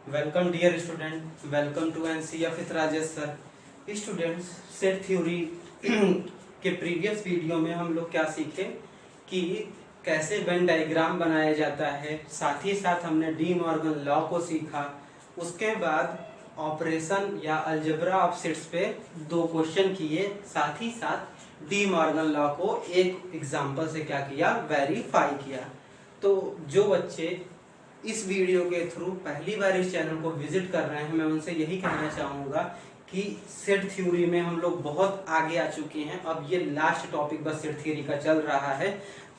Welcome dear student, welcome to NCF with Rajesh sir. Students, set theory के previous video में हम लोग क्या सीखे कि कैसे वेन डायग्राम बनाया जाता है, साथ ही साथ हमने डी मॉर्गन लॉ को सीखा। उसके बाद ऑपरेशन या अलजेब्रा ऑफ सेट्स पे 2 क्वेश्चन किए, साथ ही साथ डी मॉर्गन लॉ को एक एग्जाम्पल से क्या किया, वेरीफाई किया। तो जो बच्चे इस वीडियो के थ्रू पहली बार इस चैनल को विजिट कर रहे हैं, मैं उनसे यही कहना चाहूँगा कि सेट थ्योरी में हम लोग बहुत आगे आ चुके हैं। अब ये लास्ट टॉपिक बस सेट थ्योरी का चल रहा है।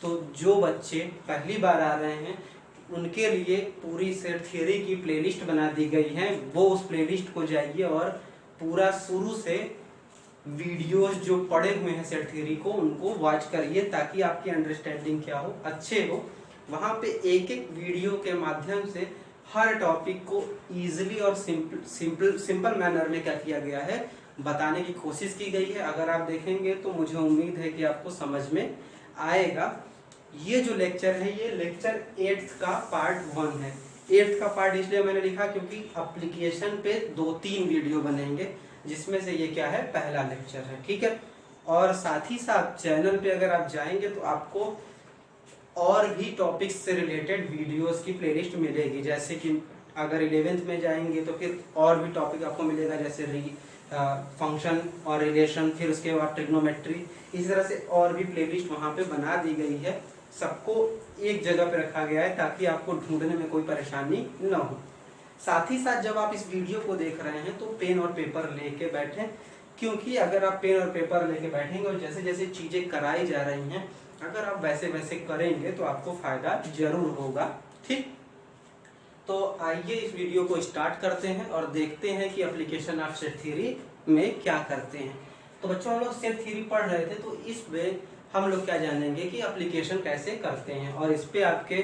तो जो बच्चे पहली बार आ रहे हैं उनके लिए पूरी सेट थ्योरी की प्लेलिस्ट बना दी गई है। वो उस प्लेलिस्ट को जाइए और पूरा शुरू से वीडियोस जो पड़े हुए हैं सेट थ्योरी को उनको वॉच करिए, ताकि आपकी अंडरस्टैंडिंग क्या हो, अच्छे हो। वहाँ पे एक एक वीडियो के माध्यम से हर टॉपिक को इजीली और सिंपल मैनर में क्या किया गया है, बताने की कोशिश की गई है। अगर आप देखेंगे तो मुझे उम्मीद है कि आपको समझ में आएगा। ये जो लेक्चर है ये लेक्चर 8th का पार्ट 1 है। 8th का पार्ट इसलिए मैंने लिखा क्योंकि एप्लीकेशन पे 2-3 वीडियो बनेंगे, जिसमें से ये क्या है, पहला लेक्चर है। ठीक है। और साथ ही साथ चैनल पे अगर आप जाएंगे तो आपको और भी टॉपिक्स से रिलेटेड वीडियोस की प्लेलिस्ट मिलेगी। जैसे कि अगर 11th में जाएंगे तो फिर और भी टॉपिक आपको मिलेगा, जैसे फंक्शन और रिलेशन, फिर उसके बाद ट्रिग्नोमेट्री। इस तरह से और भी प्लेलिस्ट वहाँ पे बना दी गई है। सबको एक जगह पे रखा गया है ताकि आपको ढूंढने में कोई परेशानी न हो। साथ ही साथ जब आप इस वीडियो को देख रहे हैं तो पेन और पेपर लेके बैठें, क्योंकि अगर आप पेन और पेपर लेके बैठेंगे और जैसे जैसे चीज़ें कराई जा रही हैं, अगर आप वैसे वैसे करेंगे तो आपको फायदा जरूर होगा। ठीक, तो आइए इस वीडियो को स्टार्ट करते हैं और देखते हैं कि एप्लीकेशन ऑफ सेट थ्योरी में क्या करते हैं। तो बच्चों, हम लोग सेट थ्योरी पढ़ रहे थे, तो इस पे हम लोग क्या जानेंगे कि एप्लीकेशन कैसे करते हैं। और इस पे आपके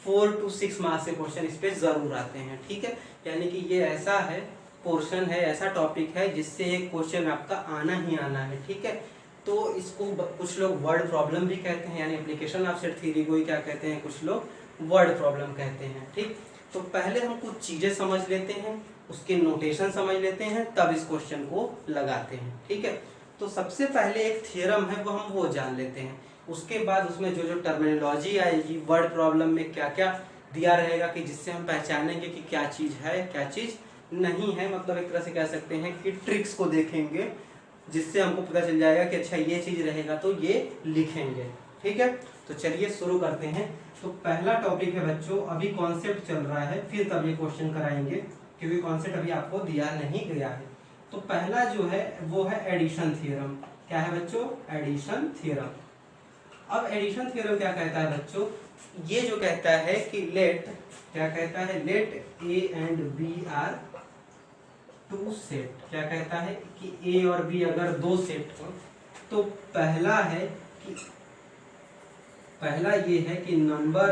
4 to 6 मार्क्स से क्वेश्चन इस पे जरूर आते हैं। ठीक है, यानी कि ये ऐसा है पोर्शन है, ऐसा टॉपिक है जिससे एक क्वेश्चन आपका आना ही आना है। ठीक है, तो इसको कुछ लोग वर्ड प्रॉब्लम भी कहते हैं, यानी एप्लीकेशन ऑफ सेट थ्योरी को ही क्या कहते हैं, कुछ लोग वर्ड प्रॉब्लम कहते हैं। ठीक, तो पहले हम कुछ चीजें समझ लेते हैं, उसके नोटेशन समझ लेते हैं, तब इस क्वेश्चन को लगाते हैं। ठीक है, तो सबसे पहले एक थ्योरम है वो जान लेते हैं। उसके बाद उसमें जो जो टर्मिनोलॉजी आएगी, वर्ड प्रॉब्लम में क्या क्या दिया रहेगा कि जिससे हम पहचानेंगे कि क्या चीज है क्या चीज नहीं है। मतलब एक तरह से कह सकते हैं कि ट्रिक्स को देखेंगे, जिससे हमको पता चल जाएगा कि अच्छा ये चीज रहेगा तो ये लिखेंगे। ठीक है, तो चलिए शुरू करते हैं। तो पहला टॉपिक है बच्चों, अभी कॉन्सेप्ट चल रहा है, फिर तब ये क्वेश्चन कराएंगे, क्योंकि कॉन्सेप्ट अभी आपको दिया नहीं गया है। तो पहला जो है वो है एडिशन थ्योरम। क्या है बच्चों? Addition theorem. अब एडिशन थ्योरम क्या कहता है बच्चों? ये जो कहता है कि लेट, क्या कहता है, let A and B are two set. क्या कहता है कि ए और बी अगर 2 सेट हो, तो पहला ये है कि number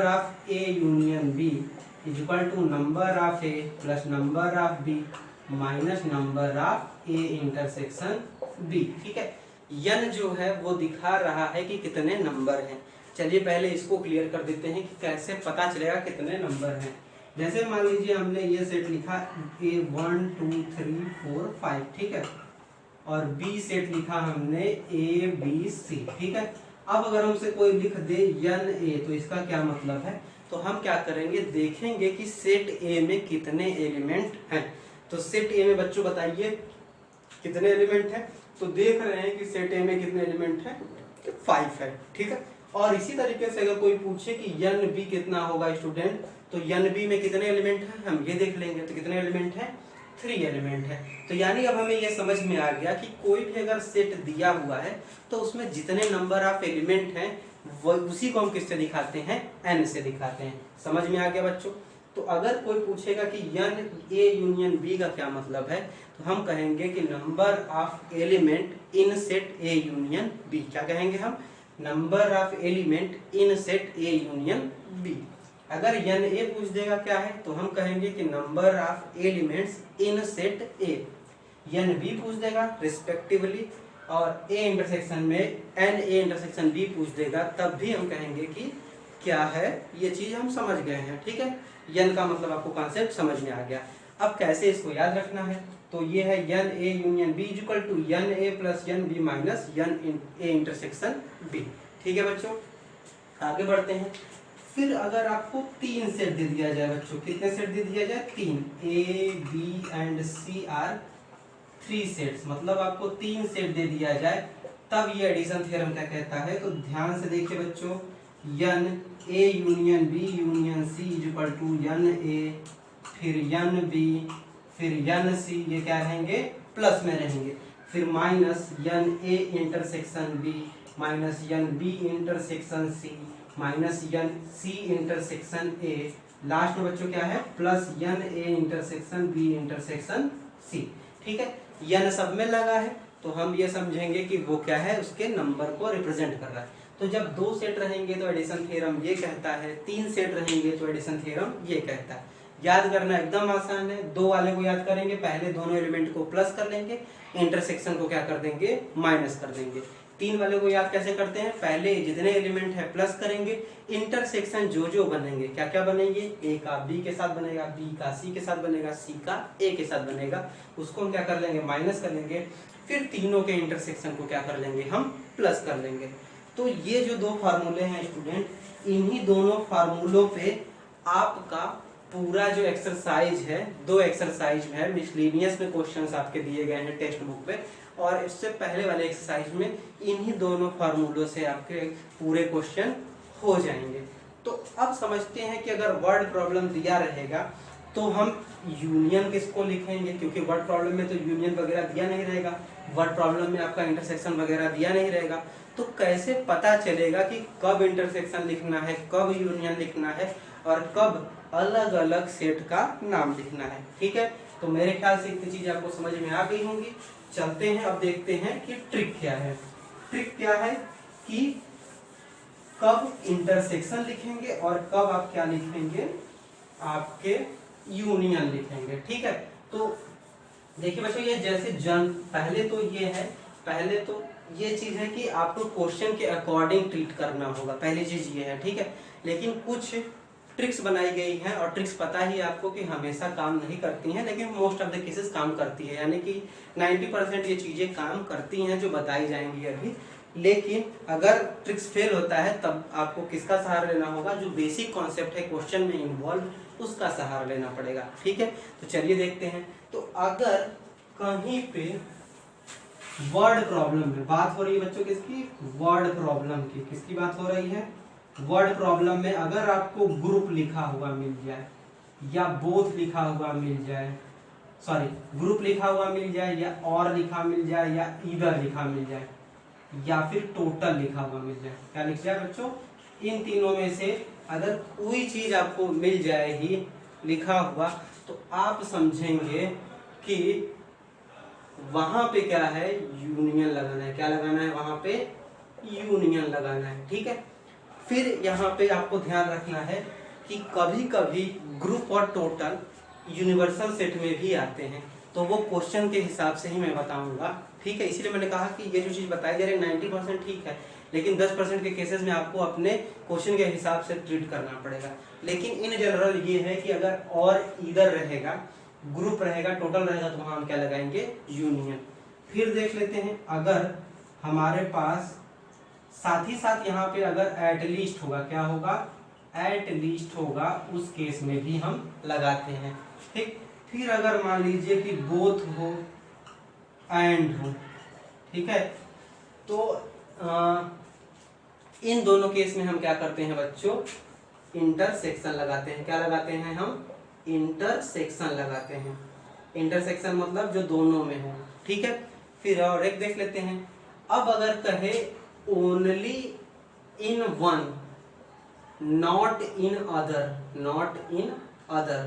of A union B is equal to number of A plus number of B minus number of A intersection B. ठीक है, यन जो है वो दिखा रहा है कि कितने नंबर हैं। चलिए पहले इसको क्लियर कर देते हैं कि कैसे पता चलेगा कितने नंबर हैं। जैसे मान लीजिए हमने ये सेट लिखा ए 1 2 3 4 5, ठीक है, और बी सेट लिखा हमने ए बी सी। ठीक है, अब अगर हमसे कोई लिख दे यन ए, तो इसका क्या मतलब है? तो हम क्या करेंगे, देखेंगे कि सेट ए में कितने एलिमेंट हैं। तो सेट ए में बच्चों बताइए कितने एलिमेंट हैं? तो देख रहे हैं कि सेट ए में कितने एलिमेंट हैं, 5 है। ठीक है, और इसी तरीके से अगर कोई पूछे कि यन बी कितना होगा स्टूडेंट, तो यन बी में कितने एलिमेंट हैं हम ये देख लेंगे। तो कितने एलिमेंट हैं? 3 एलिमेंट है। तो यानी अब हमें यह समझ में आ गया कि कोई भी अगर सेट दिया हुआ है तो उसमें जितने नंबर ऑफ एलिमेंट हैं वो उसी को हम किससे दिखाते हैं, एन से दिखाते हैं। समझ में आ गया बच्चों? तो अगर कोई पूछेगा कि यन ए यूनियन बी का क्या मतलब है, तो हम कहेंगे कि number of element in set A union B. क्या कहेंगे हम? Number of element in set A union B. अगर यन ए पूछ देगा क्या है, तो हम कहेंगे कि number of elements in set A. N B पूछ देगा रिस्पेक्टिवली, और ए इंटरसेक्शन में एन ए इंटरसेक्शन बी पूछ देगा, तब भी हम कहेंगे कि क्या है ये चीज हम समझ गए हैं, ठीक है। यन का मतलब आपको कॉन्सेप्ट समझ में आ गया। अब कैसे इसको याद रखना है, तो ये है n A union B is equal to n A plus n B minus n A intersection B, ठीक है बच्चों। आगे बढ़ते हैं। फिर अगर आपको 3 सेट दे दिया जाए बच्चों, कितने सेट दे दिया जाए, 3, A B and C are 3 sets, मतलब आपको 3 सेट दे दिया जाए, तब ये एडिशन थ्योरम क्या कहता है। तो ध्यान से देखिए बच्चों, n A union B union C is equal to n A फिर यन बी फिर यन सी, ये क्या रहेंगे, प्लस में रहेंगे, फिर minus n A intersection B minus n B intersection C minus n C intersection A, last में बच्चों क्या है, plus n A intersection B intersection C, ठीक है। यन सब में लगा है तो हम ये समझेंगे कि वो क्या है, उसके नंबर को रिप्रेजेंट कर रहा है। तो जब 2 सेट रहेंगे तो एडिशन थ्योरम ये कहता है, 3 सेट रहेंगे तो एडिशन थ्योरम ये कहता है। याद करना एकदम आसान है, 2 वाले को याद करेंगे, पहले दोनों एलिमेंट को प्लस कर लेंगे, इंटरसेक्शन को क्या कर देंगे, माइनस कर देंगे। 3 वाले को याद कैसे करते हैं, पहले जितने एलिमेंट है प्लस करेंगे, इंटरसेक्शन जो जो बनेंगे, क्या क्या बनेंगे, ए का बी के साथ बनेगा, बी का सी के साथ बनेगा, सी का ए के साथ बनेगा, उसको हम क्या कर लेंगे, माइनस कर लेंगे, फिर तीनों के इंटरसेक्शन को क्या कर लेंगे, हम प्लस कर लेंगे। तो ये जो 2 फार्मूले हैं स्टूडेंट, इन्हीं दोनों फार्मूलों पे आपका पूरा जो एक्सरसाइज है, 2 एक्सरसाइज है, मिसलेनियस में क्वेश्चंस आपके दिए गए हैं टेक्स्ट बुक पे, और इससे पहले वाले एक्सरसाइज में इन्हीं दोनों फार्मूलों से आपके पूरे क्वेश्चन हो जाएंगे। तो अब समझते हैं कि अगर वर्ड प्रॉब्लम दिया रहेगा तो हम यूनियन किसको लिखेंगे, क्योंकि वर्ड प्रॉब्लम में तो यूनियन वगैरह दिया नहीं रहेगा, वर्ड प्रॉब्लम में आपका इंटरसेक्शन वगैरह दिया नहीं रहेगा, तो कैसे पता चलेगा कि कब इंटरसेक्शन लिखना है, कब यूनियन लिखना है और कब अलग अलग सेट का नाम लिखना है, ठीक है। तो मेरे ख्याल से इतनी चीज आपको समझ में आ गई होंगी। चलते हैं अब देखते हैं कि ट्रिक क्या है। ट्रिक क्या है कि कब इंटरसेक्शन लिखेंगे और कब आप क्या लिखेंगे, आपके यूनियन लिखेंगे, ठीक है। तो देखिए बच्चों, ये जैसे पहले तो ये है, पहले तो ये चीज है कि आपको क्वेश्चन के अकॉर्डिंग ट्रीट करना होगा, पहली चीज ये है, ठीक है। लेकिन कुछ ट्रिक्स बनाई गई हैं और ट्रिक्स पता ही आपको कि हमेशा काम नहीं करती हैं, लेकिन मोस्ट ऑफ द केसेस काम करती है, यानी कि 90% ये चीजें काम करती हैं जो बताई जाएंगी अभी। लेकिन अगर ट्रिक्स फेल होता है तब आपको किसका सहारा लेना होगा, जो बेसिक कॉन्सेप्ट है क्वेश्चन में इन्वॉल्व, उसका सहारा लेना पड़ेगा, ठीक है। तो चलिए देखते हैं। तो अगर कहीं पे वर्ड प्रॉब्लम में बात हो रही है बच्चों, किसकी, वर्ड प्रॉब्लम की, किसकी बात हो रही है, वर्ड प्रॉब्लम में अगर आपको ग्रुप लिखा हुआ मिल जाए या बोथ लिखा हुआ मिल जाए, सॉरी ग्रुप लिखा हुआ मिल जाए या और लिखा मिल जाए या ईदर लिखा मिल जाए या फिर टोटल लिखा हुआ मिल जाए, क्या लिख जाए बच्चों, इन तीनों में से अगर कोई चीज आपको मिल जाएगी लिखा हुआ, तो आप समझेंगे कि वहां पे क्या है, यूनियन लगाना है, क्या लगाना है, वहां पे यूनियन लगाना है, ठीक है। फिर यहाँ पे आपको ध्यान रखना है कि कभी कभी ग्रुप और टोटल यूनिवर्सल सेट में भी आते हैं, तो वो क्वेश्चन के हिसाब से ही मैं बताऊंगा, ठीक है। इसीलिए मैंने कहा कि ये जो चीज़ बताई जा रही है 90% ठीक है, लेकिन 10% के केसेस में आपको अपने क्वेश्चन के हिसाब से ट्रीट करना पड़ेगा। लेकिन इन जनरल ये है कि अगर और इधर रहेगा, ग्रुप रहेगा, टोटल रहेगा, तो वहाँ हम क्या लगाएंगे, यूनियन। फिर देख लेते हैं, अगर हमारे पास साथ ही साथ यहाँ पे अगर एट लीस्ट होगा, क्या होगा, एट लीस्ट होगा, उस केस में भी हम लगाते हैं, ठीक। फिर अगर मान लीजिए कि बोथ हो एंड हो, ठीक है, तो इन दोनों केस में हम क्या करते हैं बच्चों, इंटरसेक्शन लगाते हैं, क्या लगाते हैं हम, इंटरसेक्शन लगाते हैं। इंटरसेक्शन मतलब जो दोनों में हो, ठीक है। फिर और एक देख लेते हैं, अब अगर कहे only in one not in other, not in other,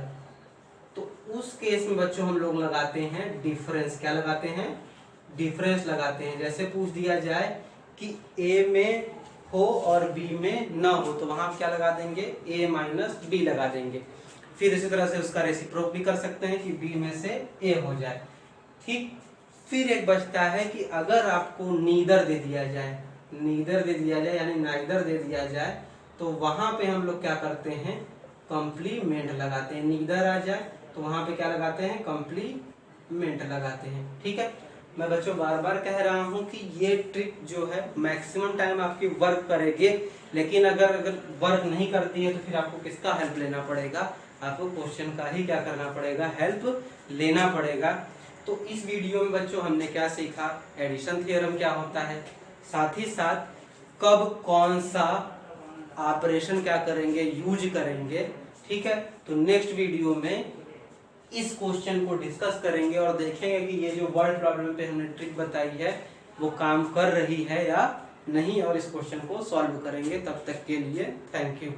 तो उस केस में बच्चों हम लोग लगाते हैं डिफरेंस, क्या लगाते हैं, डिफरेंस लगाते हैं। जैसे पूछ दिया जाए कि ए में हो और बी में ना हो, तो वहां क्या लगा देंगे, ए माइनस बी लगा देंगे। फिर इसी तरह से उसका रेसिप्रोक भी कर सकते हैं कि बी में से ए हो जाए, ठीक। फिर एक बचता है कि अगर आपको नीदर दे दिया जाए, नीदर दे दिया जाए यानी नाइदर दे दिया जाए, तो वहां पे हम लोग क्या करते हैं, कॉम्प्लीमेंट लगाते हैं। नीदर आ जाए तो वहां पे क्या लगाते हैं, कॉम्प्लीमेंट लगाते हैं। ठीक है, मैं बच्चों बार बार कह रहा हूं कि ये ट्रिक जो है मैक्सिमम टाइम आपकी वर्क करेगी, लेकिन अगर वर्क नहीं करती है तो फिर आपको किसका हेल्प लेना पड़ेगा, आपको क्वेश्चन का ही क्या करना पड़ेगा, हेल्प लेना पड़ेगा। तो इस वीडियो में बच्चों हमने क्या सीखा, एडिशन थ्योरम क्या होता है, साथ ही साथ कब कौन सा ऑपरेशन क्या करेंगे, यूज करेंगे। ठीक है, तो नेक्स्ट वीडियो में इस क्वेश्चन को डिस्कस करेंगे और देखेंगे कि ये जो वर्ड प्रॉब्लम पे हमने ट्रिक बताई है वो काम कर रही है या नहीं, और इस क्वेश्चन को सॉल्व करेंगे। तब तक के लिए थैंक यू।